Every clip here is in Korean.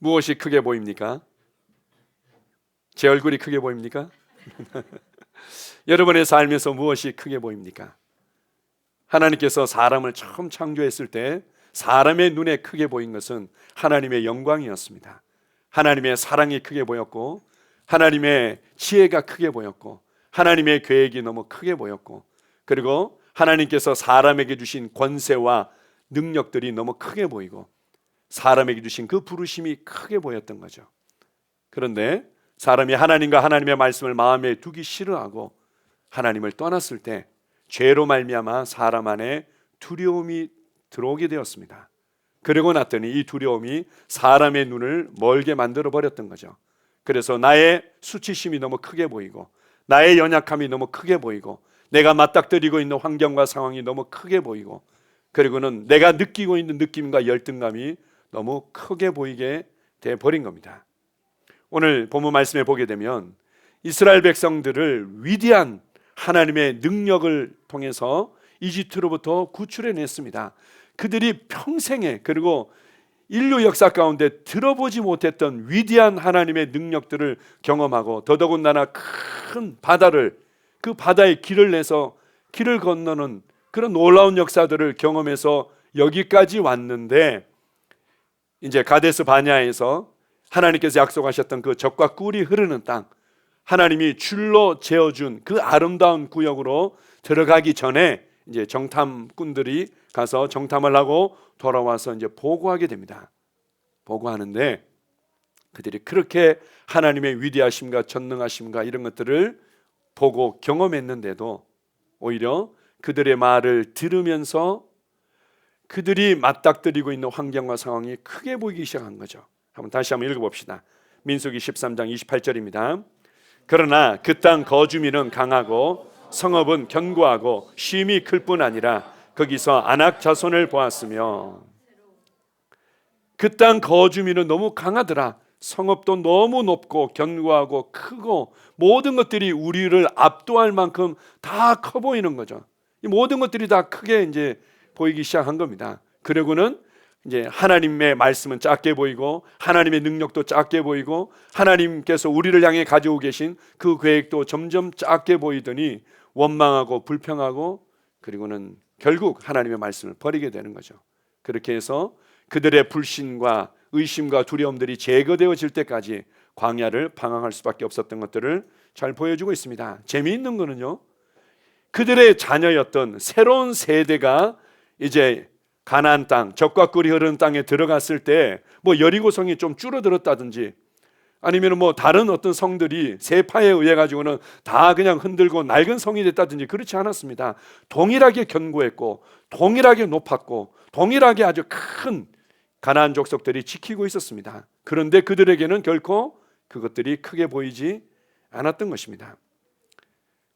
무엇이 크게 보입니까? 제 얼굴이 크게 보입니까? 여러분의 삶에서 무엇이 크게 보입니까? 하나님께서 사람을 처음 창조했을 때 사람의 눈에 크게 보인 것은 하나님의 영광이었습니다. 하나님의 사랑이 크게 보였고, 하나님의 지혜가 크게 보였고, 하나님의 계획이 너무 크게 보였고, 그리고 하나님께서 사람에게 주신 권세와 능력들이 너무 크게 보이고, 사람에게 주신 그 부르심이 크게 보였던 거죠. 그런데 사람이 하나님과 하나님의 말씀을 마음에 두기 싫어하고 하나님을 떠났을 때 죄로 말미암아 사람 안에 두려움이 들어오게 되었습니다. 그러고 났더니 이 두려움이 사람의 눈을 멀게 만들어 버렸던 거죠. 그래서 나의 수치심이 너무 크게 보이고, 나의 연약함이 너무 크게 보이고, 내가 맞닥뜨리고 있는 환경과 상황이 너무 크게 보이고, 그리고는 내가 느끼고 있는 느낌과 열등감이 너무 크게 보이게 돼 버린 겁니다. 오늘 본문 말씀에 보게 되면 이스라엘 백성들을 위대한 하나님의 능력을 통해서 이집트로부터 구출해냈습니다. 그들이 평생에, 그리고 인류 역사 가운데 들어보지 못했던 위대한 하나님의 능력들을 경험하고, 더더군다나 큰 바다를, 그 바다에 길을 내서 길을 건너는 그런 놀라운 역사들을 경험해서 여기까지 왔는데, 이제 가데스 바냐에서 하나님께서 약속하셨던 그 젖과 꿀이 흐르는 땅, 하나님이 줄로 재어준 그 아름다운 구역으로 들어가기 전에 이제 정탐꾼들이 가서 정탐을 하고 돌아와서 이제 보고하게 됩니다. 보고하는데 그들이 그렇게 하나님의 위대하심과 전능하심과 이런 것들을 보고 경험했는데도 오히려 그들의 말을 들으면서 그들이 맞닥뜨리고 있는 환경과 상황이 크게 보이기 시작한 거죠. 다시 한번 읽어봅시다. 민수기 13장 28절입니다. 그러나 그 땅 거주민은 강하고 성읍은 견고하고 쉼이 클 뿐 아니라 거기서 아낙 자손을 보았으며, 그 땅 거주민은 너무 강하더라. 성읍도 너무 높고 견고하고 크고 모든 것들이 우리를 압도할 만큼 다 커 보이는 거죠. 이 모든 것들이 다 크게 이제 보이기 시작한 겁니다. 그리고는 이제 하나님의 말씀은 작게 보이고, 하나님의 능력도 작게 보이고, 하나님께서 우리를 향해 가지고 계신 그 계획도 점점 작게 보이더니 원망하고 불평하고, 그리고는 결국 하나님의 말씀을 버리게 되는 거죠. 그렇게 해서 그들의 불신과 의심과 두려움들이 제거되어질 때까지 광야를 방황할 수밖에 없었던 것들을 잘 보여주고 있습니다. 재미있는 거는요, 그들의 자녀였던 새로운 세대가 이제 가나안 땅, 젖과 꿀이 흐르는 땅에 들어갔을 때 뭐 여리고성이 좀 줄어들었다든지, 아니면 뭐 다른 어떤 성들이 세파에 의해 가지고는 다 그냥 흔들고 낡은 성이 됐다든지 그렇지 않았습니다. 동일하게 견고했고, 동일하게 높았고, 동일하게 아주 큰 가나안 족속들이 지키고 있었습니다. 그런데 그들에게는 결코 그것들이 크게 보이지 않았던 것입니다.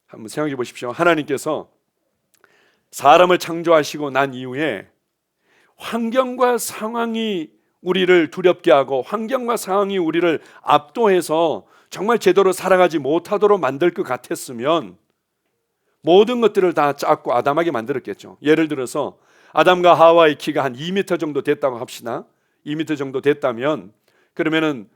한번 생각해 보십시오. 하나님께서 사람을 창조하시고 난 이후에 환경과 상황이 우리를 두렵게 하고, 환경과 상황이 우리를 압도해서 정말 제대로 살아가지 못하도록 만들 것 같았으면 모든 것들을 다 작고 아담하게 만들었겠죠. 예를 들어서 아담과 하와의 키가 한 2m 정도 됐다고 합시다. 2m 정도 됐다면, 그러면은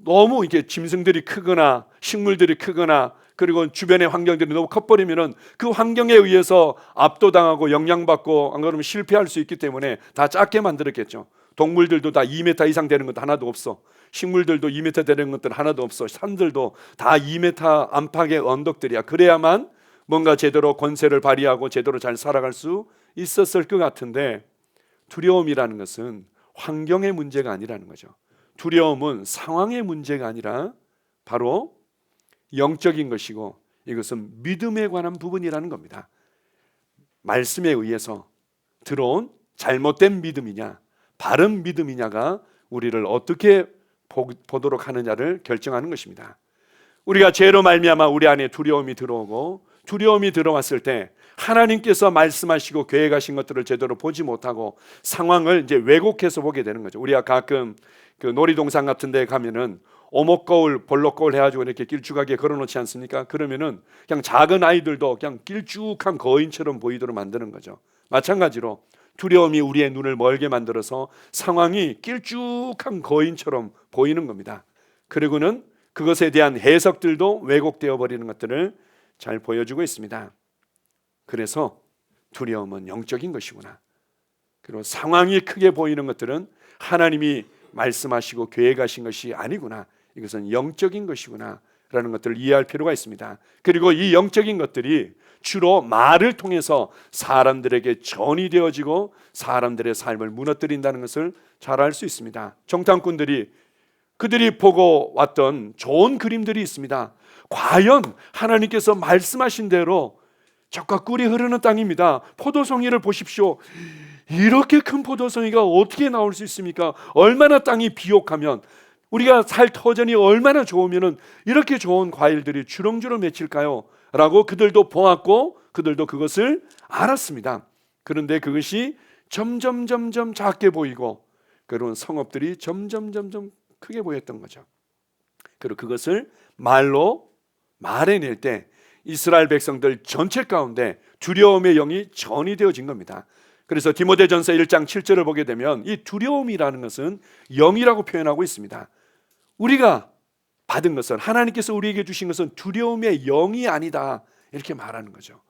너무 이게 짐승들이 크거나 식물들이 크거나, 그리고 주변의 환경들이 너무 커버리면은 그 환경에 의해서 압도당하고 영향받고, 안 그러면 실패할 수 있기 때문에 다 작게 만들었겠죠. 동물들도 다 2m 이상 되는 것도 하나도 없어. 식물들도 2m 되는 것들 하나도 없어. 산들도 다 2m 안팎의 언덕들이야. 그래야만 뭔가 제대로 권세를 발휘하고 제대로 잘 살아갈 수 있었을 것 같은데, 두려움이라는 것은 환경의 문제가 아니라는 거죠. 두려움은 상황의 문제가 아니라 바로 영적인 것이고, 이것은 믿음에 관한 부분이라는 겁니다. 말씀에 의해서 들어온 잘못된 믿음이냐, 바른 믿음이냐가 우리를 어떻게 보도록 하느냐를 결정하는 것입니다. 우리가 죄로 말미암아 우리 안에 두려움이 들어오고, 두려움이 들어왔을 때 하나님께서 말씀하시고 계획하신 것들을 제대로 보지 못하고 상황을 이제 왜곡해서 보게 되는 거죠. 우리가 가끔 그 놀이동산 같은 데 가면은 오목거울, 볼록거울 해가지고 이렇게 길쭉하게 걸어놓지 않습니까? 그러면은 그냥 작은 아이들도 그냥 길쭉한 거인처럼 보이도록 만드는 거죠. 마찬가지로 두려움이 우리의 눈을 멀게 만들어서 상황이 길쭉한 거인처럼 보이는 겁니다. 그리고는 그것에 대한 해석들도 왜곡되어 버리는 것들을 잘 보여주고 있습니다. 그래서 두려움은 영적인 것이구나. 그리고 상황이 크게 보이는 것들은 하나님이 말씀하시고 계획하신 것이 아니구나. 이것은 영적인 것이구나 라는 것들을 이해할 필요가 있습니다. 그리고 이 영적인 것들이 주로 말을 통해서 사람들에게 전이되어지고 사람들의 삶을 무너뜨린다는 것을 잘 알 수 있습니다. 정탐꾼들이 그들이 보고 왔던 좋은 그림들이 있습니다. 과연 하나님께서 말씀하신 대로 젖과 꿀이 흐르는 땅입니다. 포도송이를 보십시오. 이렇게 큰 포도송이가 어떻게 나올 수 있습니까? 얼마나 땅이 비옥하면, 우리가 살 터전이 얼마나 좋으면 이렇게 좋은 과일들이 주렁주렁 맺힐까요? 라고 그들도 보았고 그들도 그것을 알았습니다. 그런데 그것이 점점 작게 보이고 그런 성읍들이 점점 크게 보였던 거죠. 그리고 그것을 말로 말해낼 때 이스라엘 백성들 전체 가운데 두려움의 영이 전이되어진 겁니다. 그래서 디모데전서 1장 7절을 보게 되면 이 두려움이라는 것은 영이라고 표현하고 있습니다. 우리가 받은 것은, 하나님께서 우리에게 주신 것은 두려움의 영이 아니다, 이렇게 말하는 거죠.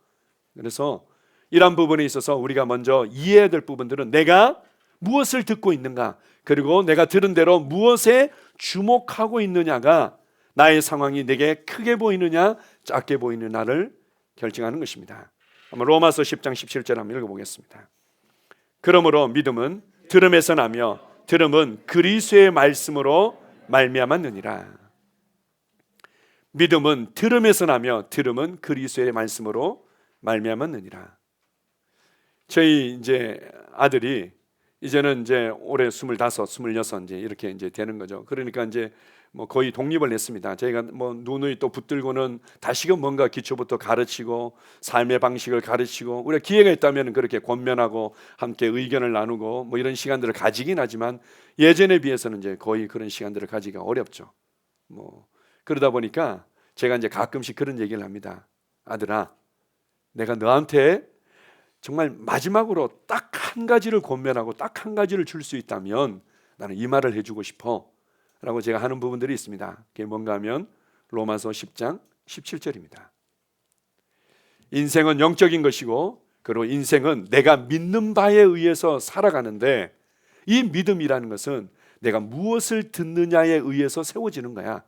그래서 이런 부분에 있어서 우리가 먼저 이해해야 될 부분들은 내가 무엇을 듣고 있는가, 그리고 내가 들은 대로 무엇에 주목하고 있느냐가 나의 상황이 내게 크게 보이느냐 작게 보이느냐를 결정하는 것입니다. 한번 로마서 10장 17절 한번 읽어보겠습니다. 그러므로 믿음은 들음에서 나며 들음은 그리스도의 말씀으로 말미암았느니라. 믿음은 들음에서 나며 들음은 그리스도의 말씀으로 말미암았느니라. 저희 이제 아들이 이제는 이제 올해 25, 26 이제 이렇게 이제 되는 거죠. 그러니까 이제 뭐 거의 독립을 했습니다. 저희가 뭐 누누이 또 붙들고는 다시금 뭔가 기초부터 가르치고 삶의 방식을 가르치고, 우리가 기회가 있다면 그렇게 권면하고 함께 의견을 나누고 뭐 이런 시간들을 가지긴 하지만 예전에 비해서는 이제 거의 그런 시간들을 가지기가 어렵죠. 뭐 그러다 보니까 제가 이제 가끔씩 그런 얘기를 합니다. 아들아, 내가 너한테 정말 마지막으로 딱 한 가지를 권면하고 딱 한 가지를 줄 수 있다면 나는 이 말을 해주고 싶어 라고 제가 하는 부분들이 있습니다. 그게 뭔가 하면 로마서 10장 17절입니다. 인생은 영적인 것이고, 그리고 인생은 내가 믿는 바에 의해서 살아가는데, 이 믿음이라는 것은 내가 무엇을 듣느냐에 의해서 세워지는 거야.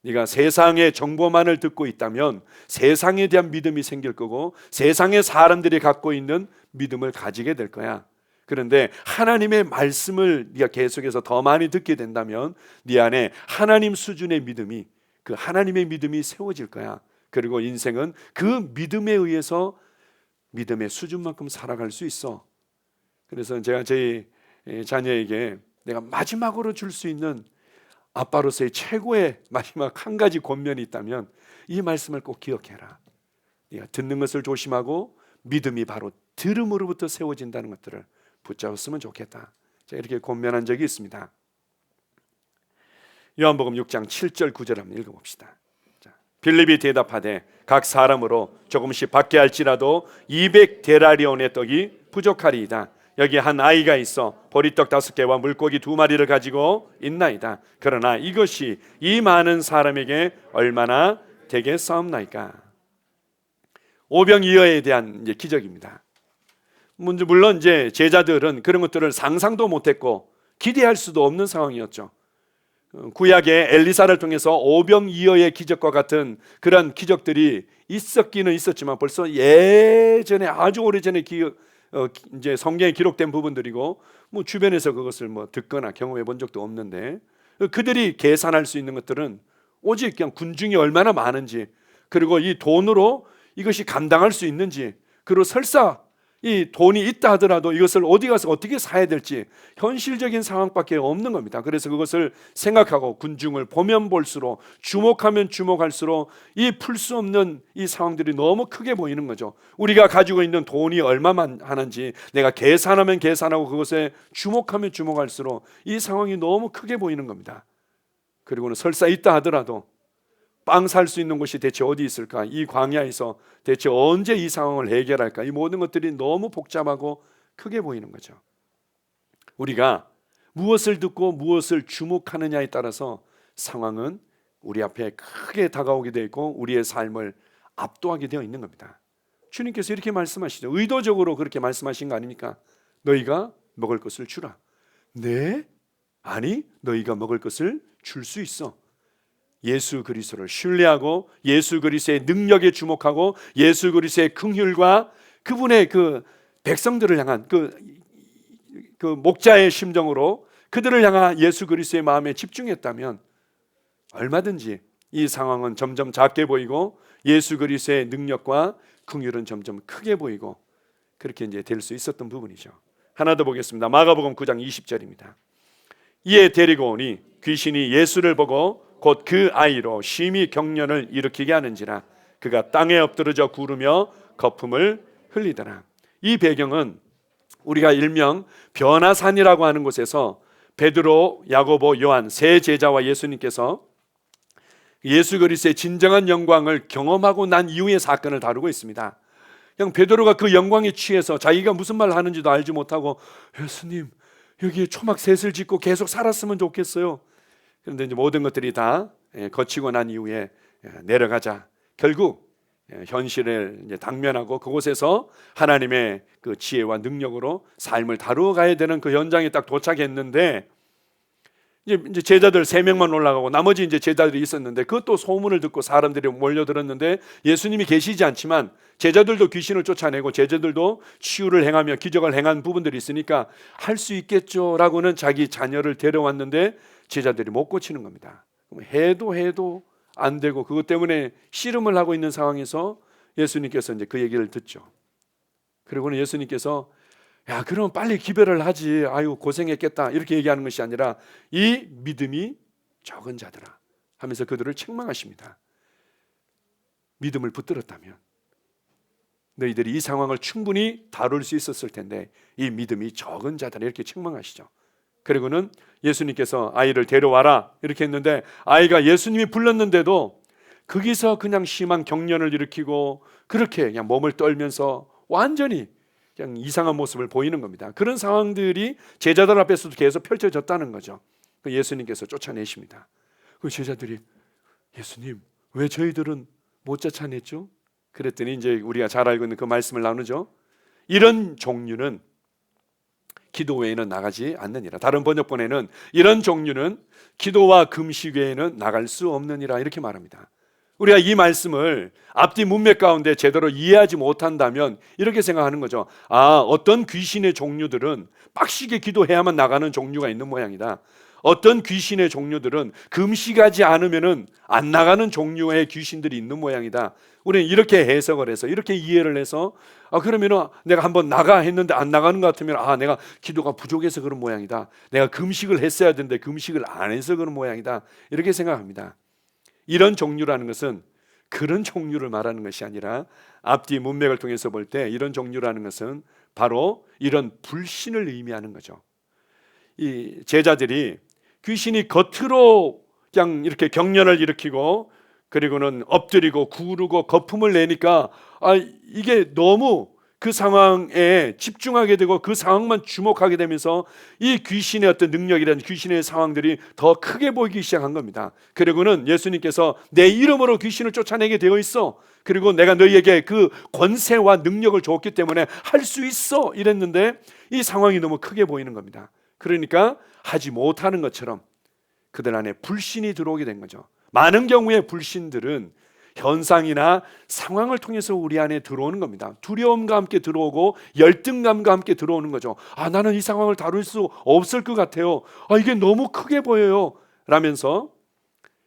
네가 세상의 정보만을 듣고 있다면 세상에 대한 믿음이 생길 거고 세상의 사람들이 갖고 있는 믿음을 가지게 될 거야. 그런데 하나님의 말씀을 네가 계속해서 더 많이 듣게 된다면 네 안에 하나님 수준의 믿음이, 그 하나님의 믿음이 세워질 거야. 그리고 인생은 그 믿음에 의해서 믿음의 수준만큼 살아갈 수 있어. 그래서 제가 저희 자녀에게 내가 마지막으로 줄 수 있는 아빠로서의 최고의 마지막 한 가지 권면이 있다면 이 말씀을 꼭 기억해라. 네가 듣는 것을 조심하고 믿음이 바로 들음으로부터 세워진다는 것들을 붙잡았으면 좋겠다. 제가 이렇게 권면한 적이 있습니다. 요한복음 6장 7절 9절 한번 읽어봅시다. 빌립이 대답하되 각 사람으로 조금씩 받게 할지라도 200데나리온의 떡이 부족하리이다. 여기 한 아이가 있어 보리떡 5개와 물고기 2마리를 가지고 있나이다. 그러나 이것이 이 많은 사람에게 얼마나 되겠사옵나이까. 오병이어에 대한 이제 기적입니다. 물론 이제 제자들은 그런 것들을 상상도 못했고 기대할 수도 없는 상황이었죠. 구약의 엘리사를 통해서 오병이어의 기적과 같은 그런 기적들이 있었기는 있었지만 벌써 예전에, 아주 오래전에 이제 성경에 기록된 부분들이고 뭐 주변에서 그것을 뭐 듣거나 경험해 본 적도 없는데, 그들이 계산할 수 있는 것들은 오직 그냥 군중이 얼마나 많은지, 그리고 이 돈으로 이것이 감당할 수 있는지, 그리고 설사 이 돈이 있다 하더라도 이것을 어디 가서 어떻게 사야 될지 현실적인 상황밖에 없는 겁니다. 그래서 그것을 생각하고 군중을 보면 볼수록, 주목하면 주목할수록 이 풀 수 없는 이 상황들이 너무 크게 보이는 거죠. 우리가 가지고 있는 돈이 얼마만 하는지 내가 계산하면 계산하고 그것에 주목하면 주목할수록 이 상황이 너무 크게 보이는 겁니다. 그리고는 설사 있다 하더라도 빵 살 수 있는 곳이 대체 어디 있을까? 이 광야에서 대체 언제 이 상황을 해결할까? 이 모든 것들이 너무 복잡하고 크게 보이는 거죠. 우리가 무엇을 듣고 무엇을 주목하느냐에 따라서 상황은 우리 앞에 크게 다가오게 되어 있고 우리의 삶을 압도하게 되어 있는 겁니다. 주님께서 이렇게 말씀하시죠. 의도적으로 그렇게 말씀하신 거 아닙니까? 너희가 먹을 것을 주라. 네? 아니, 너희가 먹을 것을 줄 수 있어. 예수 그리스도를 신뢰하고 예수 그리스도의 능력에 주목하고 예수 그리스도의 긍휼과 그분의 그 백성들을 향한 그 목자의 심정으로 그들을 향한 예수 그리스도의 마음에 집중했다면 얼마든지 이 상황은 점점 작게 보이고 예수 그리스도의 능력과 긍휼은 점점 크게 보이고 그렇게 이제 될 수 있었던 부분이죠. 하나 더 보겠습니다. 마가복음 9장 20절입니다. 이에 데리고 오니 귀신이 예수를 보고 곧 그 아이로 심히 경련을 일으키게 하는지라 그가 땅에 엎드러져 구르며 거품을 흘리더라. 이 배경은 우리가 일명 변화산이라고 하는 곳에서 베드로, 야고보, 요한 세 제자와 예수님께서 예수 그리스도의 진정한 영광을 경험하고 난 이후의 사건을 다루고 있습니다. 그냥 베드로가 그 영광에 취해서 자기가 무슨 말 하는지도 알지 못하고 예수님 여기에 초막셋을 짓고 계속 살았으면 좋겠어요. 그런데 이제 모든 것들이 다 거치고 난 이후에 내려가자 결국 현실을 이제 당면하고 그곳에서 하나님의 그 지혜와 능력으로 삶을 다루어 가야 되는 그 현장에 딱 도착했는데 이제 제자들 3명만 올라가고 나머지 이제 제자들이 있었는데 그것도 소문을 듣고 사람들이 몰려들었는데 예수님이 계시지 않지만 제자들도 귀신을 쫓아내고 제자들도 치유를 행하며 기적을 행한 부분들이 있으니까 할 수 있겠죠라고는 자기 자녀를 데려왔는데 제자들이 못 고치는 겁니다. 해도 안 되고 그것 때문에 씨름을 하고 있는 상황에서 예수님께서 이제 그 얘기를 듣죠. 그리고는 예수님께서 야 그럼 빨리 기별을 하지 아유 고생했겠다 이렇게 얘기하는 것이 아니라 이 믿음이 적은 자들아 하면서 그들을 책망하십니다. 믿음을 붙들었다면 너희들이 이 상황을 충분히 다룰 수 있었을 텐데 이 믿음이 적은 자들아 이렇게 책망하시죠. 그리고는 예수님께서 아이를 데려와라 이렇게 했는데 아이가 예수님이 불렀는데도 거기서 그냥 심한 경련을 일으키고 그렇게 그냥 몸을 떨면서 완전히 그냥 이상한 모습을 보이는 겁니다. 그런 상황들이 제자들 앞에서도 계속 펼쳐졌다는 거죠. 예수님께서 쫓아내십니다. 그 제자들이 예수님 왜 저희들은 못 쫓아냈죠? 그랬더니 이제 우리가 잘 알고 있는 그 말씀을 나누죠. 이런 종류는 기도 외에는 나가지 않느니라. 다른 번역본에는 이런 종류는 기도와 금식 외에는 나갈 수 없느니라 이렇게 말합니다. 우리가 이 말씀을 앞뒤 문맥 가운데 제대로 이해하지 못한다면 이렇게 생각하는 거죠. 아, 어떤 귀신의 종류들은 빡시게 기도해야만 나가는 종류가 있는 모양이다. 어떤 귀신의 종류들은 금식하지 않으면은 안 나가는 종류의 귀신들이 있는 모양이다. 우리는 이렇게 해석을 해서 이렇게 이해를 해서 그러면은 내가 한번 나가 했는데 안 나가는 것 같으면 내가 기도가 부족해서 그런 모양이다. 내가 금식을 했어야 되는데 금식을 안 해서 그런 모양이다. 이렇게 생각합니다. 이런 종류라는 것은 그런 종류를 말하는 것이 아니라 앞뒤 문맥을 통해서 볼 때 이런 종류라는 것은 바로 이런 불신을 의미하는 거죠. 이 제자들이 귀신이 겉으로 그냥 이렇게 경련을 일으키고 그리고는 엎드리고 구르고 거품을 내니까 이게 너무 그 상황에 집중하게 되고 그 상황만 주목하게 되면서 이 귀신의 어떤 능력이라는 귀신의 상황들이 더 크게 보이기 시작한 겁니다. 그리고는 예수님께서 내 이름으로 귀신을 쫓아내게 되어 있어. 그리고 내가 너희에게 그 권세와 능력을 줬기 때문에 할 수 있어 이랬는데 이 상황이 너무 크게 보이는 겁니다. 그러니까 하지 못하는 것처럼 그들 안에 불신이 들어오게 된 거죠. 많은 경우에 불신들은 현상이나 상황을 통해서 우리 안에 들어오는 겁니다. 두려움과 함께 들어오고 열등감과 함께 들어오는 거죠. 나는 이 상황을 다룰 수 없을 것 같아요. 이게 너무 크게 보여요 라면서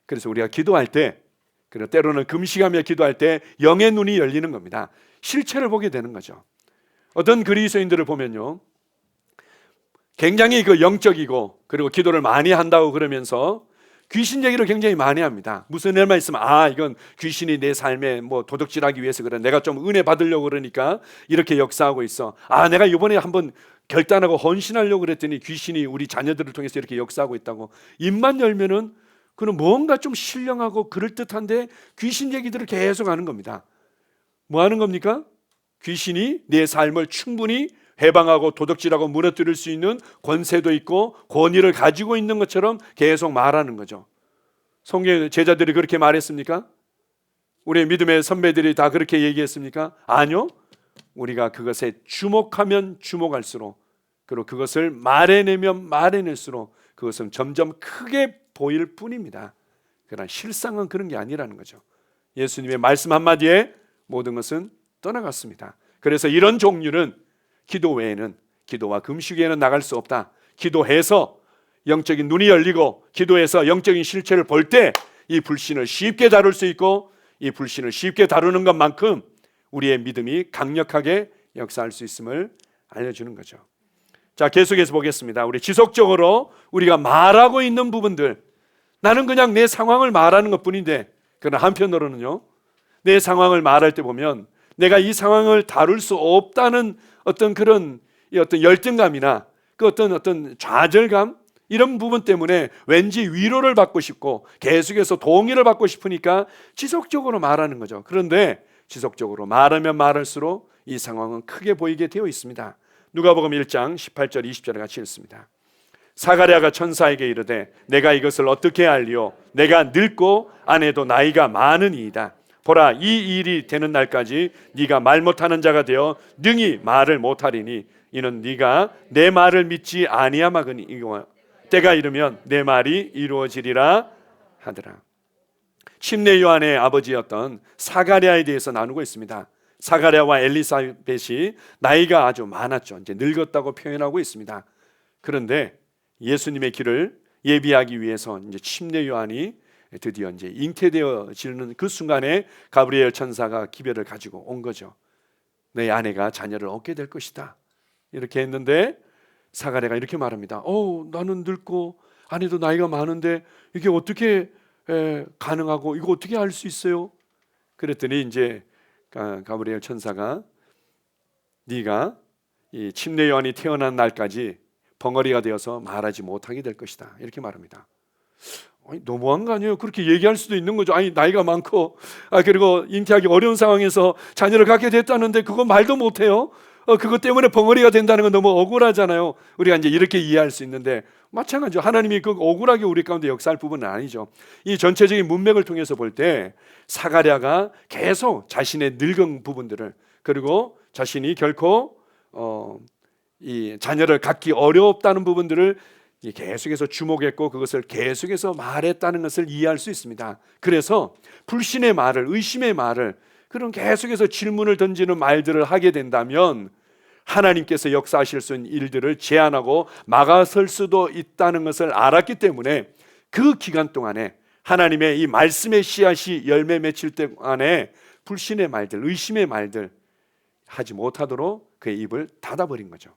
그래서 우리가 기도할 때 그리고 때로는 금식하며 기도할 때 영의 눈이 열리는 겁니다. 실체를 보게 되는 거죠. 어떤 그리스도인들을 보면요 굉장히 그 영적이고 그리고 기도를 많이 한다고 그러면서 귀신 얘기를 굉장히 많이 합니다. 무슨 일만 있으면 이건 귀신이 내 삶에 뭐 도둑질하기 위해서 그래. 내가 좀 은혜 받으려고 그러니까 이렇게 역사하고 있어. 내가 이번에 한번 결단하고 헌신하려고 그랬더니 귀신이 우리 자녀들을 통해서 이렇게 역사하고 있다고. 입만 열면은 그는 뭔가 좀 신령하고 그럴듯한데 귀신 얘기들을 계속 하는 겁니다. 뭐 하는 겁니까? 귀신이 내 삶을 충분히 해방하고 도둑질하고 무너뜨릴 수 있는 권세도 있고 권위를 가지고 있는 것처럼 계속 말하는 거죠. 성경 제자들이 그렇게 말했습니까? 우리의 믿음의 선배들이 다 그렇게 얘기했습니까? 아니요. 우리가 그것에 주목하면 주목할수록, 그리고 그것을 말해내면 말해낼수록 그것은 점점 크게 보일 뿐입니다. 그러나 실상은 그런 게 아니라는 거죠. 예수님의 말씀 한마디에 모든 것은 떠나갔습니다. 그래서 이런 종류는 기도 외에는, 기도와 금식 외에는 나갈 수 없다. 기도해서 영적인 눈이 열리고 기도해서 영적인 실체를 볼 때 이 불신을 쉽게 다룰 수 있고, 이 불신을 쉽게 다루는 것만큼 우리의 믿음이 강력하게 역사할 수 있음을 알려주는 거죠. 자, 계속해서 보겠습니다. 우리 지속적으로 우리가 말하고 있는 부분들, 나는 그냥 내 상황을 말하는 것뿐인데, 그러나 한편으로는요, 내 상황을 말할 때 보면 내가 이 상황을 다룰 수 없다는 어떤 그런 어떤 열등감이나 그 어떤 좌절감, 이런 부분 때문에 왠지 위로를 받고 싶고 계속해서 동의를 받고 싶으니까 지속적으로 말하는 거죠. 그런데 지속적으로 말하면 말할수록 이 상황은 크게 보이게 되어 있습니다. 누가복음 1장 18절 20절에 같이 읽습니다. 사가랴가 천사에게 이르되 내가 이것을 어떻게 알리오? 내가 늙고 아내도 나이가 많으니이다. 보라, 이 일이 되는 날까지 네가 말 못하는 자가 되어 능히 말을 못하리니 이는 네가 내 말을 믿지 아니하마거니와 때가 이르면 내 말이 이루어지리라 하더라. 침례 요한의 아버지였던 사가랴에 대해서 나누고 있습니다. 사가랴와 엘리사벳이 나이가 아주 많았죠. 이제 늙었다고 표현하고 있습니다. 그런데 예수님의 길을 예비하기 위해서 이제 침례 요한이 드디어 이제 잉태되어지는 그 순간에 가브리엘 천사가 기별을 가지고 온 거죠. 내 아내가 자녀를 얻게 될 것이다. 이렇게 했는데 사가랴가 이렇게 말합니다. 나는 늙고 아내도 나이가 많은데 이게 어떻게 가능하고 이거 어떻게 할 수 있어요? 그랬더니 이제 가브리엘 천사가 네가 이 침례 요한이 태어난 날까지 벙어리가 되어서 말하지 못하게 될 것이다. 이렇게 말합니다. 너무한 거 아니에요? 그렇게 얘기할 수도 있는 거죠. 아니, 나이가 많고 그리고 잉태하기 어려운 상황에서 자녀를 갖게 됐다는데 그거 말도 못해요? 그것 때문에 벙어리가 된다는 건 너무 억울하잖아요. 우리가 이제 이렇게 이해할 수 있는데 마찬가지죠. 하나님이 그 억울하게 우리 가운데 역사할 부분은 아니죠. 이 전체적인 문맥을 통해서 볼 때 사가랴가 계속 자신의 늙은 부분들을, 그리고 자신이 결코 이 자녀를 갖기 어렵다는 부분들을 계속해서 주목했고 그것을 계속해서 말했다는 것을 이해할 수 있습니다. 그래서 불신의 말을, 의심의 말을, 그런 계속해서 질문을 던지는 말들을 하게 된다면 하나님께서 역사하실 수 있는 일들을 제한하고 막아설 수도 있다는 것을 알았기 때문에 그 기간 동안에 하나님의 이 말씀의 씨앗이 열매 맺힐 동안에 불신의 말들, 의심의 말들 하지 못하도록 그의 입을 닫아버린 거죠.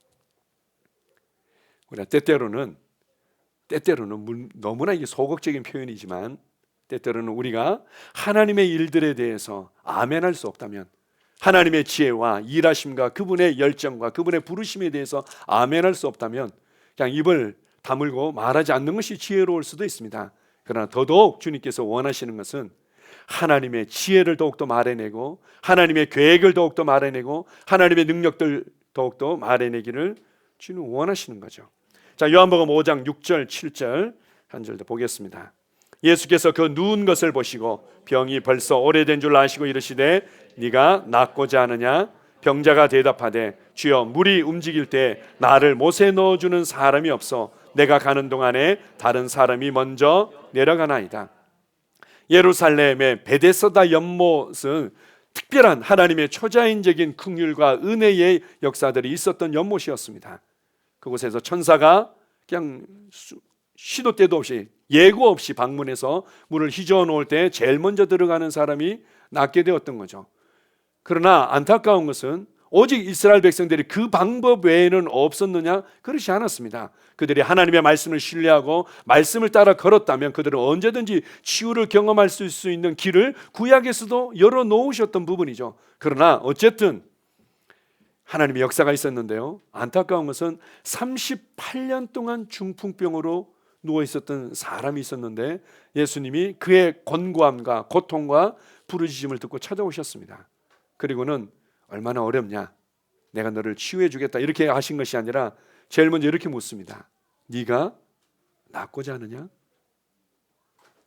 우리가 때때로는 너무나 이게 소극적인 표현이지만 때때로는 우리가 하나님의 일들에 대해서 아멘할 수 없다면, 하나님의 지혜와 일하심과 그분의 열정과 그분의 부르심에 대해서 아멘할 수 없다면 그냥 입을 다물고 말하지 않는 것이 지혜로울 수도 있습니다. 그러나 더더욱 주님께서 원하시는 것은 하나님의 지혜를 더욱더 말해내고 하나님의 계획을 더욱더 말해내고 하나님의 능력들 더욱더 말해내기를 주님 원하시는 거죠. 자, 요한복음 5장 6절 7절 한 절 더 보겠습니다. 예수께서 그 누운 것을 보시고 병이 벌써 오래된 줄 아시고 이르시되 네가 낫고자 하느냐? 병자가 대답하되 주여 물이 움직일 때 나를 못에 넣어주는 사람이 없어 내가 가는 동안에 다른 사람이 먼저 내려가나이다. 예루살렘의 베데스다 연못은 특별한 하나님의 초자연적인 긍휼과 은혜의 역사들이 있었던 연못이었습니다. 그곳에서 천사가 그냥 시도 때도 없이 예고 없이 방문해서 물을 휘저어 놓을 때 제일 먼저 들어가는 사람이 낫게 되었던 거죠. 그러나 안타까운 것은 오직 이스라엘 백성들이 그 방법 외에는 없었느냐? 그렇지 않았습니다. 그들이 하나님의 말씀을 신뢰하고 말씀을 따라 걸었다면 그들은 언제든지 치유를 경험할 수 있는 길을 구약에서도 열어놓으셨던 부분이죠. 그러나 어쨌든 하나님의 역사가 있었는데요, 안타까운 것은 38년 동안 중풍병으로 누워 있었던 사람이 있었는데 예수님이 그의 권고함과 고통과 부르짖음을 듣고 찾아오셨습니다. 그리고는 얼마나 어렵냐? 내가 너를 치유해 주겠다 이렇게 하신 것이 아니라 제일 먼저 이렇게 묻습니다. 네가 낫고자 하느냐?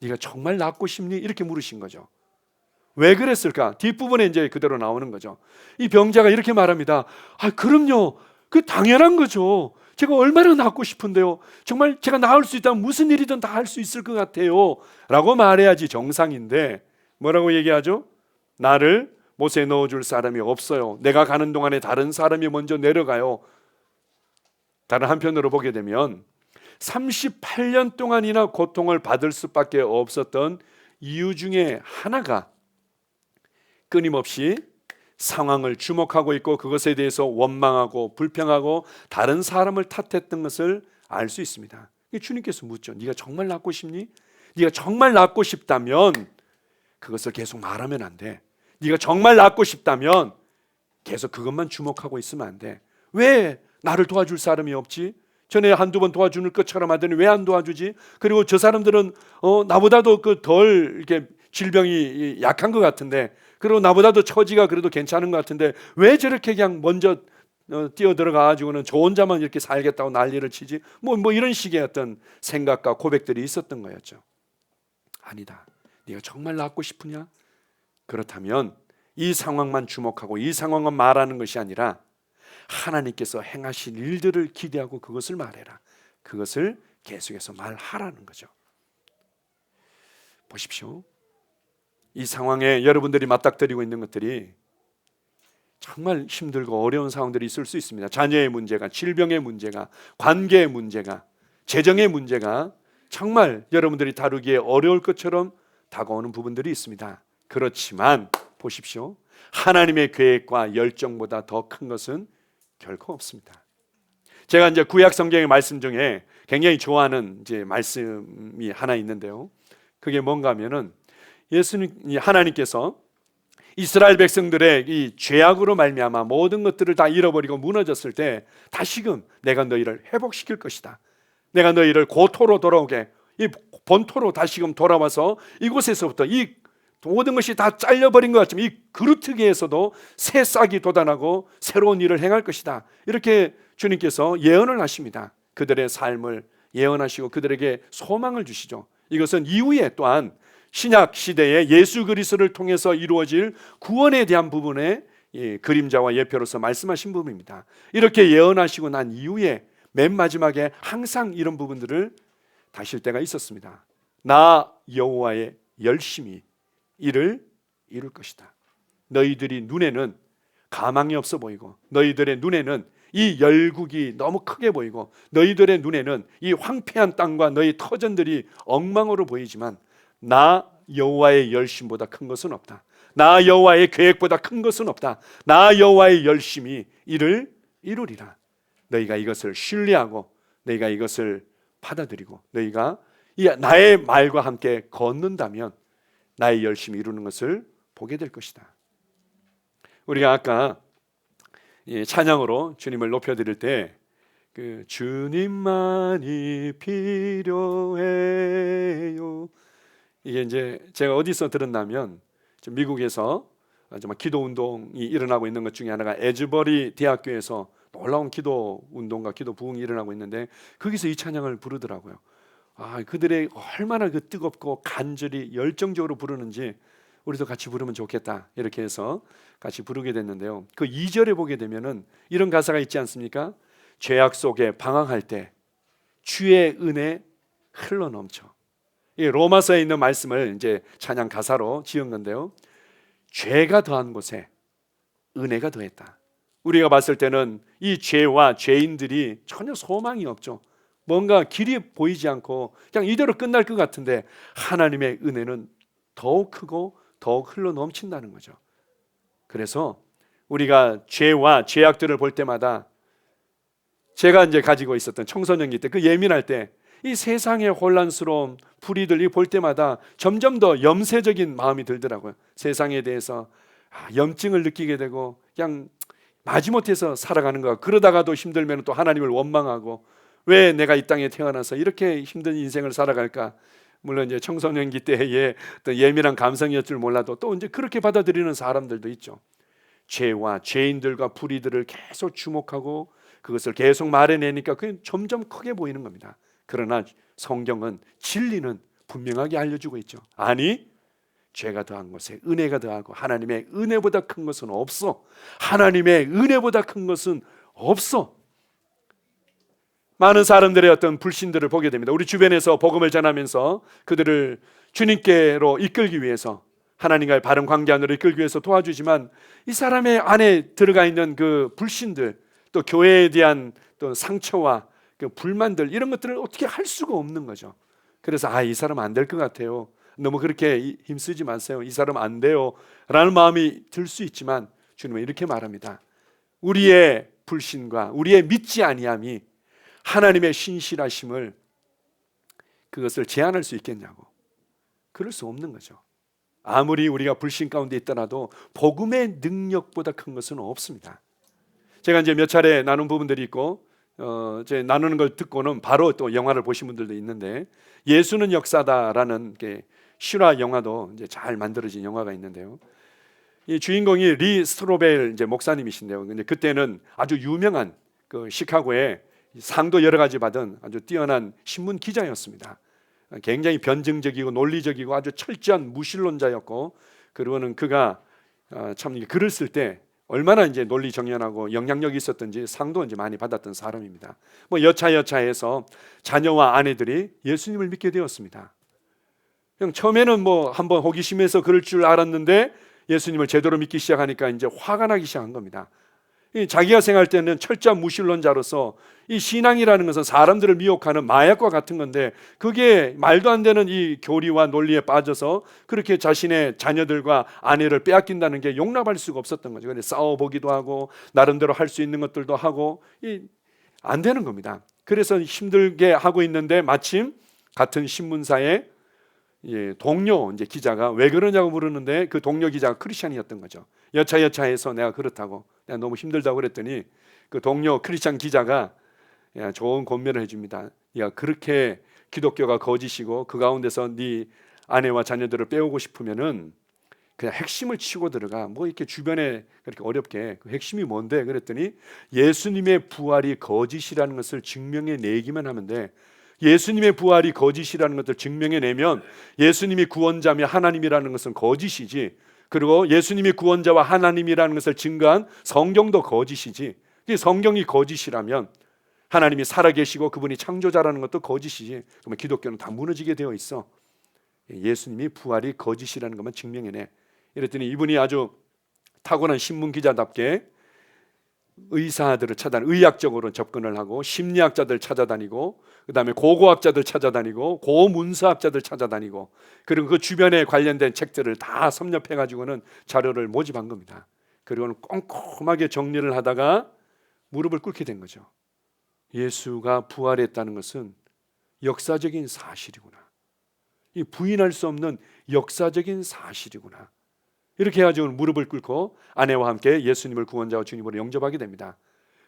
네가 정말 낫고 싶니? 이렇게 물으신 거죠. 왜 그랬을까? 뒷부분에 이제 그대로 나오는 거죠. 이 병자가 이렇게 말합니다. 그럼요. 그 당연한 거죠. 제가 얼마나 낫고 싶은데요. 정말 제가 나을 수 있다면 무슨 일이든 다 할 수 있을 것 같아요. 라고 말해야지 정상인데 뭐라고 얘기하죠? 나를 못에 넣어줄 사람이 없어요. 내가 가는 동안에 다른 사람이 먼저 내려가요. 다른 한편으로 보게 되면 38년 동안이나 고통을 받을 수밖에 없었던 이유 중에 하나가 끊임없이 상황을 주목하고 있고 그것에 대해서 원망하고 불평하고 다른 사람을 탓했던 것을 알 수 있습니다. 주님께서 묻죠. 네가 정말 낫고 싶니? 네가 정말 낫고 싶다면 그것을 계속 말하면 안 돼. 네가 정말 낫고 싶다면 계속 그것만 주목하고 있으면 안 돼. 왜 나를 도와줄 사람이 없지? 전에 한두 번 도와주는 것처럼 하더니 왜 안 도와주지? 그리고 저 사람들은 나보다도 덜 이렇게 질병이 약한 것 같은데, 그리고 나보다도 처지가 그래도 괜찮은 것 같은데 왜 저렇게 그냥 먼저 뛰어들어가 가지고는 저 혼자만 이렇게 살겠다고 난리를 치지? 뭐 이런 식의 어떤 생각과 고백들이 있었던 거였죠. 아니다. 네가 정말 낫고 싶으냐? 그렇다면 이 상황만 주목하고 이 상황만 말하는 것이 아니라 하나님께서 행하신 일들을 기대하고 그것을 말해라. 그것을 계속해서 말하라는 거죠. 보십시오. 이 상황에 여러분들이 맞닥뜨리고 있는 것들이 정말 힘들고 어려운 상황들이 있을 수 있습니다. 자녀의 문제가, 질병의 문제가, 관계의 문제가, 재정의 문제가 정말 여러분들이 다루기에 어려울 것처럼 다가오는 부분들이 있습니다. 그렇지만 보십시오. 하나님의 계획과 열정보다 더 큰 것은 결코 없습니다. 제가 이제 구약 성경의 말씀 중에 굉장히 좋아하는 이제 말씀이 하나 있는데요. 그게 뭔가 하면은 하나님께서 이스라엘 백성들의 이 죄악으로 말미암아 모든 것들을 다 잃어버리고 무너졌을 때 다시금 내가 너희를 회복시킬 것이다. 내가 너희를 고토로 돌아오게, 이 본토로 다시금 돌아와서 이곳에서부터 이 모든 것이 다 잘려버린 것 같지만 이 그루트기에서도 새 싹이 돋아나고 새로운 일을 행할 것이다. 이렇게 주님께서 예언을 하십니다. 그들의 삶을 예언하시고 그들에게 소망을 주시죠. 이것은 이후에 또한 신약 시대에 예수 그리스도를 통해서 이루어질 구원에 대한 부분의 그림자와 예표로서 말씀하신 부분입니다. 이렇게 예언하시고 난 이후에 맨 마지막에 항상 이런 부분들을 다실 때가 있었습니다. 나 여호와의 열심히 이를 이룰 것이다. 너희들이 눈에는 가망이 없어 보이고 너희들의 눈에는 이 열국이 너무 크게 보이고 너희들의 눈에는 이 황폐한 땅과 너희 터전들이 엉망으로 보이지만 나 여호와의 열심보다 큰 것은 없다. 나 여호와의 계획보다 큰 것은 없다. 나 여호와의 열심히 이를 이루리라. 너희가 이것을 신뢰하고 너희가 이것을 받아들이고 너희가 나의 말과 함께 걷는다면 나의 열심히 이루는 것을 보게 될 것이다. 우리가 아까 찬양으로 주님을 높여드릴 때 그 주님만이 필요해요, 이게 이제 제가 어디서 들었냐면 미국에서 정말 기도 운동이 일어나고 있는 것 중에 하나가 에즈버리 대학교에서 놀라운 기도 운동과 기도 부흥이 일어나고 있는데 거기서 이 찬양을 부르더라고요. 그들의 얼마나 그 뜨겁고 간절히 열정적으로 부르는지 우리도 같이 부르면 좋겠다 이렇게 해서 같이 부르게 됐는데요. 그 2절에 보게 되면은 이런 가사가 있지 않습니까? 죄악 속에 방황할 때 주의 은혜 흘러넘쳐. 이 로마서에 있는 말씀을 이제 찬양 가사로 지은 건데요. 죄가 더한 곳에 은혜가 더했다. 우리가 봤을 때는 이 죄와 죄인들이 전혀 소망이 없죠. 뭔가 길이 보이지 않고 그냥 이대로 끝날 것 같은데 하나님의 은혜는 더욱 크고 더욱 흘러 넘친다는 거죠. 그래서 우리가 죄와 죄악들을 볼 때마다 제가 이제 가지고 있었던 청소년기 때 그 예민할 때 이 세상의 혼란스러운 불의들 볼 때마다 점점 더 염세적인 마음이 들더라고요. 세상에 대해서 염증을 느끼게 되고 그냥 마지못해서 살아가는 거. 그러다가도 힘들면 또 하나님을 원망하고 왜 내가 이 땅에 태어나서 이렇게 힘든 인생을 살아갈까? 물론 이제 청소년기 때의 어떤 예민한 감성이었을 줄 몰라도 또 이제 그렇게 받아들이는 사람들도 있죠. 죄와 죄인들과 불의들을 계속 주목하고 그것을 계속 말해내니까 그게 점점 크게 보이는 겁니다. 그러나 성경은 진리는 분명하게 알려주고 있죠. 아니, 죄가 더한 것에 은혜가 더하고 하나님의 은혜보다 큰 것은 없어. 하나님의 은혜보다 큰 것은 없어. 많은 사람들의 어떤 불신들을 보게 됩니다. 우리 주변에서 복음을 전하면서 그들을 주님께로 이끌기 위해서, 하나님과의 바른 관계 안으로 이끌기 위해서 도와주지만 이 사람의 안에 들어가 있는 그 불신들, 또 교회에 대한 또 상처와 그 불만들, 이런 것들을 어떻게 할 수가 없는 거죠. 그래서 이 사람 안 될 것 같아요. 너무 그렇게 힘쓰지 마세요. 이 사람 안 돼요 라는 마음이 들 수 있지만 주님은 이렇게 말합니다. 우리의 불신과 우리의 믿지 아니함이 하나님의 신실하심을, 그것을 제한할 수 있겠냐고. 그럴 수 없는 거죠. 아무리 우리가 불신 가운데 있더라도 복음의 능력보다 큰 것은 없습니다. 제가 이제 몇 차례 나눈 부분들이 있고, 제 나누는 걸 듣고는 바로 또 영화를 보신 분들도 있는데, 예수는 역사다라는 게 실화 영화도 이제 잘 만들어진 영화가 있는데요. 이 주인공이 리 스트로벨 이제 목사님이신데요. 근데 그때는 아주 유명한 그 시카고에 상도 여러 가지 받은 아주 뛰어난 신문 기자였습니다. 굉장히 변증적이고 논리적이고 아주 철저한 무신론자였고, 그리고는 그가 참 글을 쓸 때 얼마나 이제 논리 정연하고 영향력이 있었던지 상도 이제 많이 받았던 사람입니다. 뭐 여차여차해서 자녀와 아내들이 예수님을 믿게 되었습니다. 그냥 처음에는 뭐 한번 호기심에서 그럴 줄 알았는데 예수님을 제대로 믿기 시작하니까 이제 화가 나기 시작한 겁니다. 자기가 생각할 때는 철저한 무신론자로서 이 신앙이라는 것은 사람들을 미혹하는 마약과 같은 건데, 그게 말도 안 되는 이 교리와 논리에 빠져서 그렇게 자신의 자녀들과 아내를 빼앗긴다는 게 용납할 수가 없었던 거죠. 근데 싸워보기도 하고 나름대로 할 수 있는 것들도 하고 안 되는 겁니다. 그래서 힘들게 하고 있는데 마침 같은 신문사에 동료 이제 기자가 왜 그러냐고 물었는데, 그 동료 기자가 크리스찬이었던 거죠. 여차여차해서 내가 그렇다고, 내가 너무 힘들다고 그랬더니 그 동료 크리스찬 기자가 좋은 권면을 해줍니다. 야, 그렇게 기독교가 거짓이고 그 가운데서 네 아내와 자녀들을 빼오고 싶으면은 그냥 핵심을 치고 들어가. 뭐 이렇게 주변에 그렇게 어렵게, 그 핵심이 뭔데? 그랬더니 예수님의 부활이 거짓이라는 것을 증명해 내기만 하면 돼. 예수님의 부활이 거짓이라는 것을 증명해내면 예수님이 구원자며 하나님이라는 것은 거짓이지, 그리고 예수님이 구원자와 하나님이라는 것을 증거한 성경도 거짓이지, 성경이 거짓이라면 하나님이 살아계시고 그분이 창조자라는 것도 거짓이지, 그러면 기독교는 다 무너지게 되어 있어. 예수님이 부활이 거짓이라는 것만 증명해내. 이랬더니 이분이 아주 타고난 신문기자답게 의사들을 의학적으로 접근을 하고 심리학자들 찾아다니고, 그 다음에 고고학자들 찾아다니고 고문서학자들 찾아다니고, 그리고 그 주변에 관련된 책들을 다 섭렵해 가지고는 자료를 모집한 겁니다. 그리고는 꼼꼼하게 정리를 하다가 무릎을 꿇게 된 거죠. 예수가 부활했다는 것은 역사적인 사실이구나. 이 부인할 수 없는 역사적인 사실이구나. 이렇게 해가지고 무릎을 꿇고 아내와 함께 예수님을 구원자와 주님으로 영접하게 됩니다.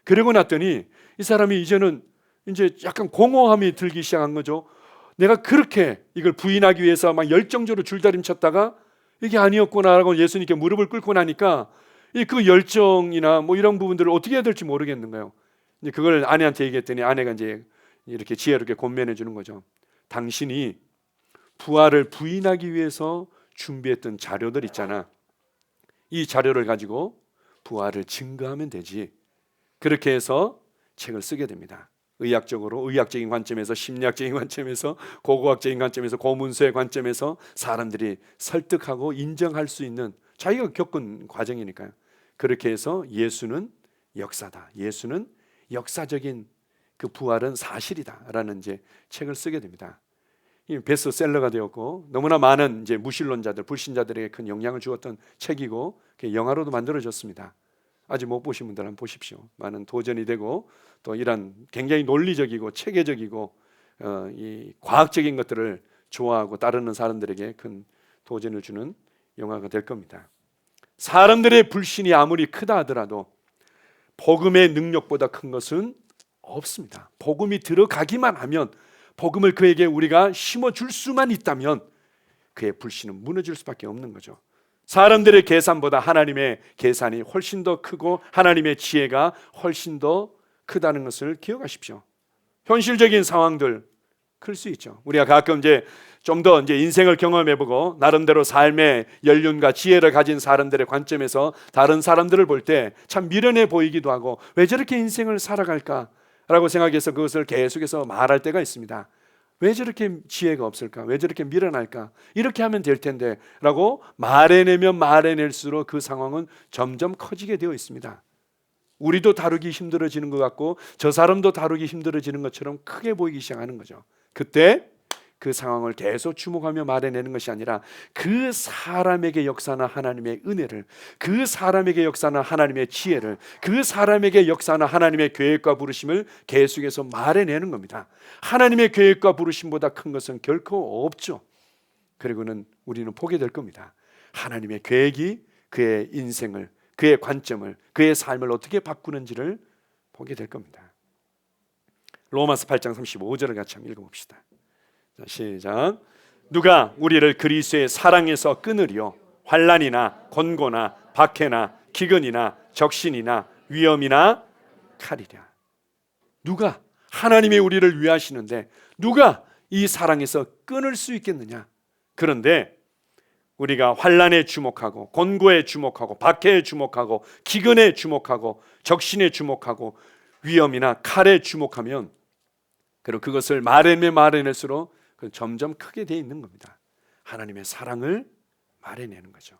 그러고 났더니 이 사람이 이제는 이제 약간 공허함이 들기 시작한 거죠. 내가 그렇게 이걸 부인하기 위해서 막 열정적으로 줄다림쳤다가 이게 아니었구나라고 예수님께 무릎을 꿇고 나니까 그 열정이나 뭐 이런 부분들을 어떻게 해야 될지 모르겠는 거예요. 이제 그걸 아내한테 얘기했더니 아내가 이제 이렇게 지혜롭게 권면해 주는 거죠. 당신이 부활을 부인하기 위해서 준비했던 자료들 있잖아. 이 자료를 가지고 부활을 증거하면 되지. 그렇게 해서 책을 쓰게 됩니다. 의학적으로, 의학적인 관점에서, 심리학적인 관점에서, 고고학적인 관점에서, 고문서의 관점에서 사람들이 설득하고 인정할 수 있는, 자기가 겪은 과정이니까요. 그렇게 해서 예수는 역사다, 예수는 역사적인 그 부활은 사실이다라는 이제 책을 쓰게 됩니다. 이 베스트셀러가 되었고 너무나 많은 이제 무신론자들, 불신자들에게 큰 영향을 주었던 책이고 영화로도 만들어졌습니다. 아직 못 보신 분들 한번 보십시오. 많은 도전이 되고 또 이런 굉장히 논리적이고 체계적이고 이 과학적인 것들을 좋아하고 따르는 사람들에게 큰 도전을 주는 영화가 될 겁니다. 사람들의 불신이 아무리 크다 하더라도 복음의 능력보다 큰 것은 없습니다. 복음이 들어가기만 하면, 복음을 그에게 우리가 심어줄 수만 있다면 그의 불신은 무너질 수밖에 없는 거죠. 사람들의 계산보다 하나님의 계산이 훨씬 더 크고 하나님의 지혜가 훨씬 더 크다는 것을 기억하십시오. 현실적인 상황들 클 수 있죠. 우리가 가끔 좀 더 인생을 경험해보고 나름대로 삶의 연륜과 지혜를 가진 사람들의 관점에서 다른 사람들을 볼 때 참 미련해 보이기도 하고 왜 저렇게 인생을 살아갈까라고 생각해서 그것을 계속해서 말할 때가 있습니다. 왜 저렇게 지혜가 없을까? 왜 저렇게 미련할까? 이렇게 하면 될 텐데 라고 말해내면 말해낼수록 그 상황은 점점 커지게 되어 있습니다. 우리도 다루기 힘들어지는 것 같고 저 사람도 다루기 힘들어지는 것처럼 크게 보이기 시작하는 거죠. 그때 그 상황을 계속 주목하며 말해내는 것이 아니라 그 사람에게 역사하는 하나님의 은혜를, 그 사람에게 역사하는 하나님의 지혜를, 그 사람에게 역사하는 하나님의 계획과 부르심을 계속해서 말해내는 겁니다. 하나님의 계획과 부르심보다 큰 것은 결코 없죠. 그리고는 우리는 보게 될 겁니다. 하나님의 계획이 그의 인생을, 그의 관점을, 그의 삶을 어떻게 바꾸는지를 보게 될 겁니다. 로마서 8장 35절을 같이 한번 읽어봅시다. 자, 시작. 누가 우리를 그리스도의 사랑에서 끊으리요? 환난이나 곤고나 박해나 기근이나 적신이나 위험이나 칼이랴. 누가? 하나님이 우리를 위하시는데 누가 이 사랑에서 끊을 수 있겠느냐? 그런데 우리가 환난에 주목하고 곤고에 주목하고 박해에 주목하고 기근에 주목하고 적신에 주목하고 위험이나 칼에 주목하면 그리고 그것을 말해낼수록 점점 크게 되어 있는 겁니다. 하나님의 사랑을 말해내는 거죠.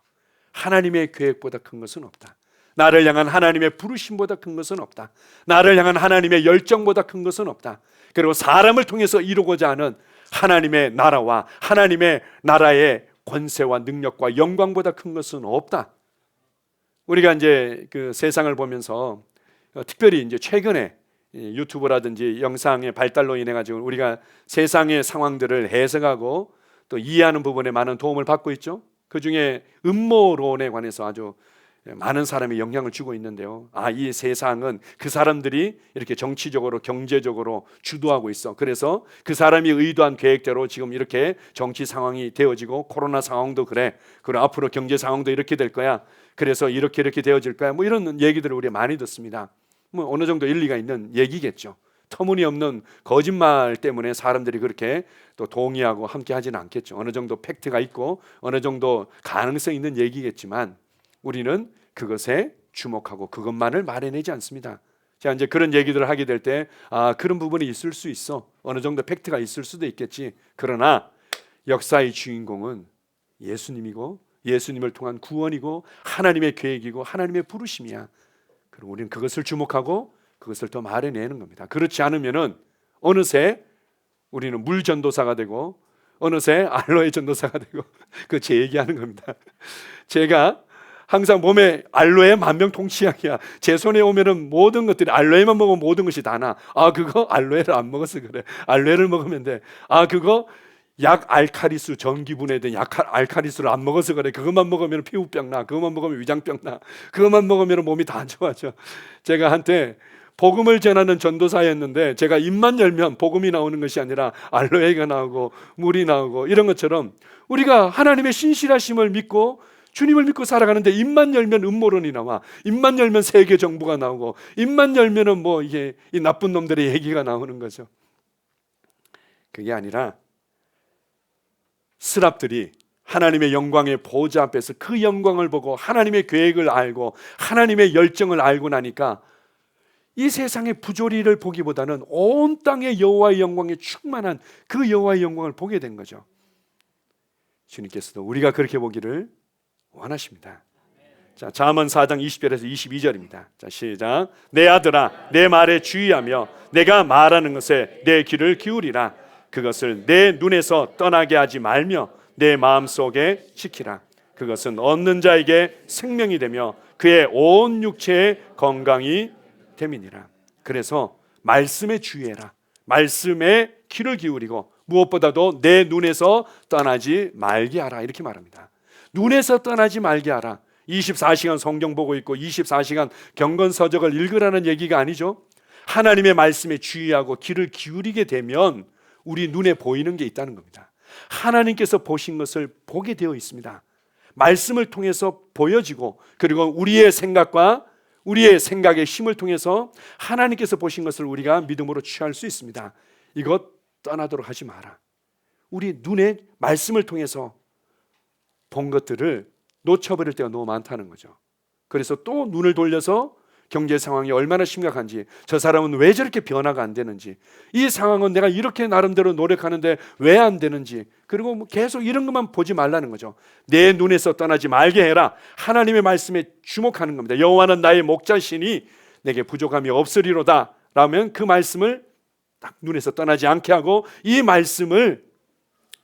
하나님의 계획보다 큰 것은 없다. 나를 향한 하나님의 부르심보다 큰 것은 없다. 나를 향한 하나님의 열정보다 큰 것은 없다. 그리고 사람을 통해서 이루고자 하는 하나님의 나라와 하나님의 나라의 권세와 능력과 영광보다 큰 것은 없다. 우리가 그 세상을 보면서 특별히 최근에 유튜브라든지 영상의 발달로 인해 가지고 우리가 세상의 상황들을 해석하고 또 이해하는 부분에 많은 도움을 받고 있죠. 그 중에 음모론에 관해서 아주 많은 사람이 영향을 주고 있는데요. 이 세상은 그 사람들이 이렇게 정치적으로 경제적으로 주도하고 있어. 그래서 그 사람이 의도한 계획대로 지금 이렇게 정치 상황이 되어지고 코로나 상황도 그래. 그리고 앞으로 경제 상황도 이렇게 될 거야. 그래서 이렇게 되어질 거야. 이런 얘기들을 우리가 많이 듣습니다. 어느 정도 일리가 있는 얘기겠죠. 터무니없는 거짓말 때문에 사람들이 그렇게 또 동의하고 함께 하지는 않겠죠. 어느 정도 팩트가 있고 어느 정도 가능성 있는 얘기겠지만 우리는 그것에 주목하고 그것만을 말해내지 않습니다. 자, 그런 얘기들을 하게 될 때 그런 부분이 있을 수 있어. 어느 정도 팩트가 있을 수도 있겠지. 그러나 역사의 주인공은 예수님이고 예수님을 통한 구원이고 하나님의 계획이고 하나님의 부르심이야. 그리고 우리는 그것을 주목하고 그것을 더 말해내는 겁니다. 그렇지 않으면은 어느새 우리는 물 전도사가 되고 어느새 알로에 전도사가 되고 그 제 얘기하는 겁니다. 제가 항상 몸에 알로에 만병통치약이야. 제 손에 오면은 모든 것들이 알로에만 먹으면 모든 것이 다 나. 그거 알로에를 안 먹어서 그래. 알로에를 먹으면 돼. 그거 약 알카리수 전기분해된 약 알카리수를 안 먹어서 그래. 그것만 먹으면 피부병 나. 그것만 먹으면 위장병 나. 그것만 먹으면 몸이 다 안 좋아져. 제가 한때 복음을 전하는 전도사였는데 제가 입만 열면 복음이 나오는 것이 아니라 알로에가 나오고 물이 나오고 이런 것처럼 우리가 하나님의 신실하심을 믿고 주님을 믿고 살아가는데 입만 열면 음모론이 나와. 입만 열면 세계 정부가 나오고 입만 열면은 이게 이 나쁜 놈들의 얘기가 나오는 거죠. 그게 아니라 스랍들이 하나님의 영광의 보좌 앞에서 그 영광을 보고 하나님의 계획을 알고 하나님의 열정을 알고 나니까 이 세상의 부조리를 보기보다는 온 땅의 여호와의 영광에 충만한 그 여호와의 영광을 보게 된 거죠. 주님께서도 우리가 그렇게 보기를 원하십니다. 자, 잠언 4장 20절에서 22절입니다. 자, 시작. 내 아들아, 내 말에 주의하며 내가 말하는 것에 내 귀를 기울이라. 그것을 내 눈에서 떠나게 하지 말며 내 마음속에 지키라. 그것은 얻는 자에게 생명이 되며 그의 온 육체의 건강이 됨이니라. 그래서 말씀에 주의해라. 말씀에 귀를 기울이고 무엇보다도 내 눈에서 떠나지 말게 하라. 이렇게 말합니다. 눈에서 떠나지 말게 하라. 24시간 성경 보고 있고 24시간 경건서적을 읽으라는 얘기가 아니죠. 하나님의 말씀에 주의하고 귀를 기울이게 되면 우리 눈에 보이는 게 있다는 겁니다. 하나님께서 보신 것을 보게 되어 있습니다. 말씀을 통해서 보여지고, 그리고 우리의 생각과 우리의 생각의 힘을 통해서 하나님께서 보신 것을 우리가 믿음으로 취할 수 있습니다. 이것 떠나도록 하지 마라. 우리 눈에 말씀을 통해서 본 것들을 놓쳐버릴 때가 너무 많다는 거죠. 그래서 또 눈을 돌려서 경제 상황이 얼마나 심각한지, 저 사람은 왜 저렇게 변화가 안 되는지, 이 상황은 내가 이렇게 나름대로 노력하는데 왜 안 되는지, 그리고 뭐 계속 이런 것만 보지 말라는 거죠. 내 눈에서 떠나지 말게 해라. 하나님의 말씀에 주목하는 겁니다. 여호와는 나의 목자시니 내게 부족함이 없으리로다 라면 그 말씀을 딱 눈에서 떠나지 않게 하고 이 말씀을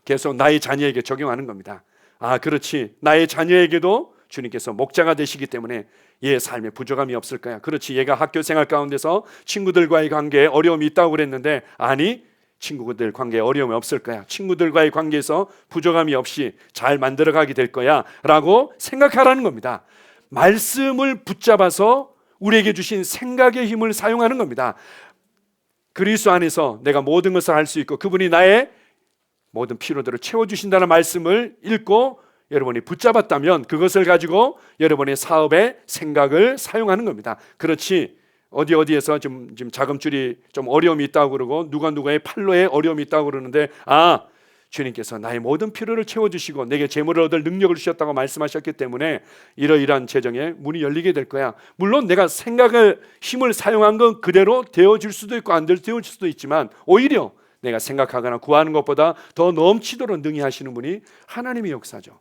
계속 나의 자녀에게 적용하는 겁니다. 아, 그렇지, 나의 자녀에게도 주님께서 목자가 되시기 때문에 얘의 삶에 부족함이 없을 거야. 그렇지, 얘가 학교 생활 가운데서 친구들과의 관계에 어려움이 있다고 그랬는데, 아니, 친구들 관계에 어려움이 없을 거야. 친구들과의 관계에서 부족함이 없이 잘 만들어가게 될 거야 라고 생각하라는 겁니다. 말씀을 붙잡아서 우리에게 주신 생각의 힘을 사용하는 겁니다. 그리스도 안에서 내가 모든 것을 할 수 있고 그분이 나의 모든 필요들을 채워주신다는 말씀을 읽고 여러분이 붙잡았다면 그것을 가지고 여러분의 사업에 생각을 사용하는 겁니다. 그렇지, 어디에서 지금 자금줄이 좀 어려움이 있다고 그러고 누가의 팔로에 어려움이 있다고 그러는데, 아, 주님께서 나의 모든 필요를 채워주시고 내게 재물을 얻을 능력을 주셨다고 말씀하셨기 때문에 이러이러한 재정에 문이 열리게 될 거야. 물론 내가 생각을 힘을 사용한 건 그대로 되어질 수도 있고 안 되어질 수도 있지만, 오히려 내가 생각하거나 구하는 것보다 더 넘치도록 능히 하시는 분이 하나님의 역사죠.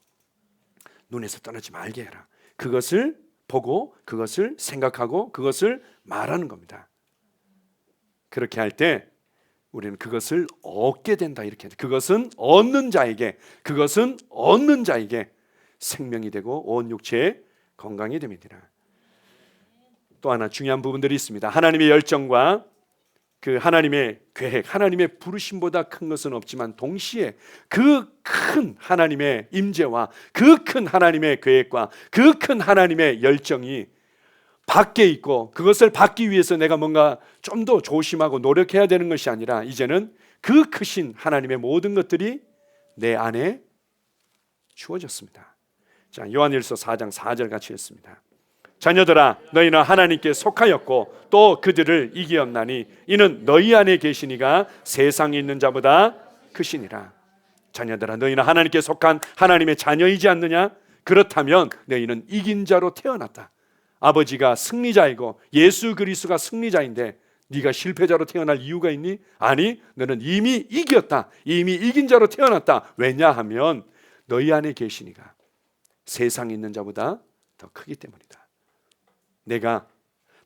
눈에서 떠나지 말게 해라. 그것을 보고 그것을 생각하고 그것을 말하는 겁니다. 그렇게 할 때 우리는 그것을 얻게 된다, 이렇게. 그것은 얻는 자에게 생명이 되고 온 육체의 건강이 됩니다. 또 하나 중요한 부분들이 있습니다. 하나님의 열정과 그 하나님의 계획, 하나님의 부르심보다 큰 것은 없지만 동시에 그 큰 하나님의 임재와 그 큰 하나님의 계획과 그 큰 하나님의 열정이 밖에 있고, 그것을 받기 위해서 내가 뭔가 좀 더 조심하고 노력해야 되는 것이 아니라 이제는 그 크신 하나님의 모든 것들이 내 안에 주어졌습니다. 자, 요한일서 4장 4절 같이 읽습니다. 자녀들아, 너희는 하나님께 속하였고 또 그들을 이기었나니 이는 너희 안에 계시니가 세상에 있는 자보다 크시니라. 자녀들아, 너희는 하나님께 속한 하나님의 자녀이지 않느냐? 그렇다면 너희는 이긴 자로 태어났다. 아버지가 승리자이고 예수 그리스도가 승리자인데 네가 실패자로 태어날 이유가 있니? 아니, 너는 이미 이겼다. 이미 이긴 자로 태어났다. 왜냐하면 너희 안에 계시니가 세상에 있는 자보다 더 크기 때문이다. 내가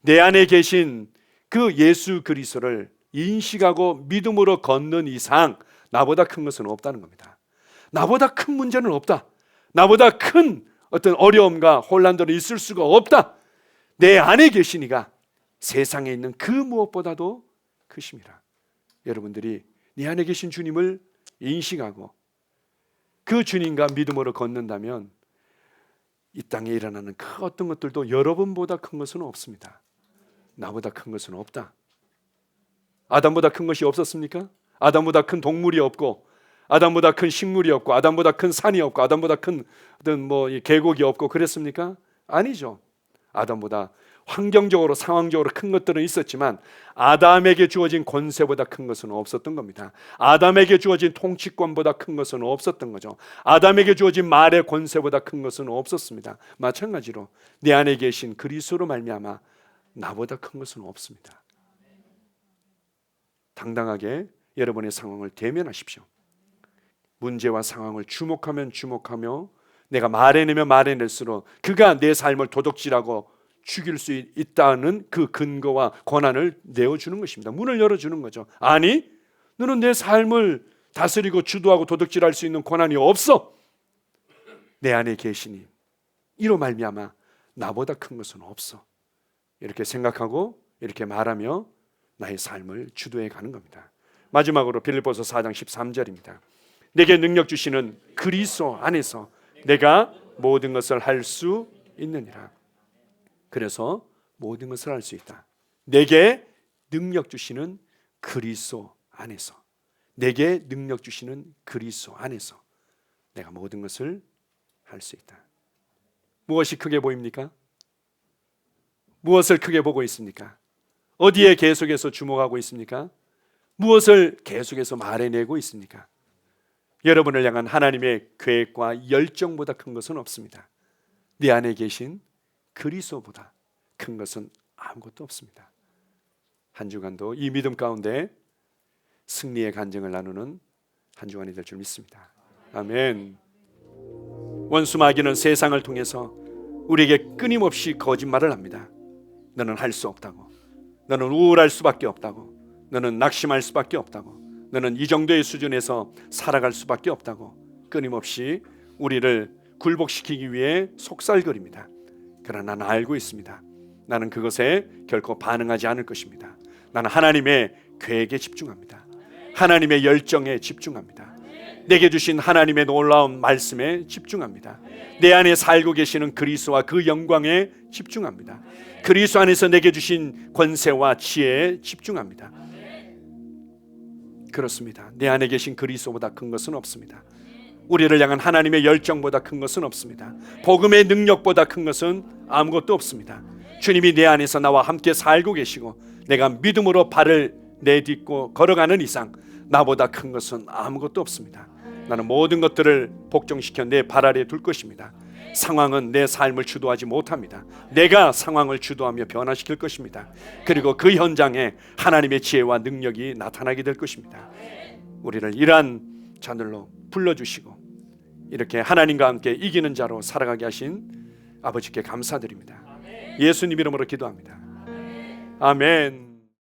내 안에 계신 그 예수 그리스도를 인식하고 믿음으로 걷는 이상 나보다 큰 것은 없다는 겁니다. 나보다 큰 문제는 없다. 나보다 큰 어떤 어려움과 혼란들은 있을 수가 없다. 내 안에 계시니가 세상에 있는 그 무엇보다도 크심이라. 여러분들이 내 안에 계신 주님을 인식하고 그 주님과 믿음으로 걷는다면 이 땅에 일어나는 그 어떤 것들도 여러분보다 큰 것은 없습니다. 나보다 큰 것은 없다. 아담보다 큰 것이 없었습니까? 아담보다 큰 동물이 없고, 아담보다 큰 식물이 없고, 아담보다 큰 산이 없고, 아담보다 큰 어떤 계곡이 없고 그랬습니까? 아니죠. 아담보다 환경적으로 상황적으로 큰 것들은 있었지만 아담에게 주어진 권세보다 큰 것은 없었던 겁니다. 아담에게 주어진 통치권보다 큰 것은 없었던 거죠. 아담에게 주어진 말의 권세보다 큰 것은 없었습니다. 마찬가지로 내 안에 계신 그리스도로 말미암아 나보다 큰 것은 없습니다. 당당하게 여러분의 상황을 대면하십시오. 문제와 상황을 주목하며 내가 말해내면 말해낼수록 그가 내 삶을 도둑질하고 죽일 수 있다는 그 근거와 권한을 내어주는 것입니다. 문을 열어주는 거죠. 아니, 너는 내 삶을 다스리고 주도하고 도둑질할 수 있는 권한이 없어. 내 안에 계시니 이로 말미암아 나보다 큰 것은 없어. 이렇게 생각하고 이렇게 말하며 나의 삶을 주도해 가는 겁니다. 마지막으로 빌립보서 4장 13절입니다. 내게 능력 주시는 그리스도 안에서 내가 모든 것을 할 수 있느니라. 그래서 모든 것을 할 수 있다. 내게 능력 주시는 그리스도 안에서, 내게 능력 주시는 그리스도 안에서 내가 모든 것을 할 수 있다. 무엇이 크게 보입니까? 무엇을 크게 보고 있습니까? 어디에 계속해서 주목하고 있습니까? 무엇을 계속해서 말해내고 있습니까? 여러분을 향한 하나님의 계획과 열정보다 큰 것은 없습니다. 내 안에 계신 그리스도보다 큰 것은 아무것도 없습니다. 한 주간도 이 믿음 가운데 승리의 간증을 나누는 한 주간이 될 줄 믿습니다. 아멘. 원수 마귀는 세상을 통해서 우리에게 끊임없이 거짓말을 합니다. 너는 할 수 없다고, 너는 우울할 수밖에 없다고, 너는 낙심할 수밖에 없다고, 너는 이 정도의 수준에서 살아갈 수밖에 없다고 끊임없이 우리를 굴복시키기 위해 속살거립니다. 그러나 나는 알고 있습니다. 나는 그것에 결코 반응하지 않을 것입니다. 나는 하나님의 계획에 집중합니다. 하나님의 열정에 집중합니다. 내게 주신 하나님의 놀라운 말씀에 집중합니다. 내 안에 살고 계시는 그리스도와 그 영광에 집중합니다. 그리스도 안에서 내게 주신 권세와 지혜에 집중합니다. 그렇습니다. 내 안에 계신 그리스도보다 큰 것은 없습니다. 우리를 향한 하나님의 열정보다 큰 것은 없습니다. 복음의 능력보다 큰 것은 아무것도 없습니다. 주님이 내 안에서 나와 함께 살고 계시고 내가 믿음으로 발을 내딛고 걸어가는 이상 나보다 큰 것은 아무것도 없습니다. 나는 모든 것들을 복종시켜 내 발 아래에 둘 것입니다. 상황은 내 삶을 주도하지 못합니다. 내가 상황을 주도하며 변화시킬 것입니다. 그리고 그 현장에 하나님의 지혜와 능력이 나타나게 될 것입니다. 우리를 이러한 자들로 불러주시고 이렇게 하나님과 함께 이기는 자로 살아가게 하신 아버지께 감사드립니다. 예수님 이름으로 기도합니다. 아멘.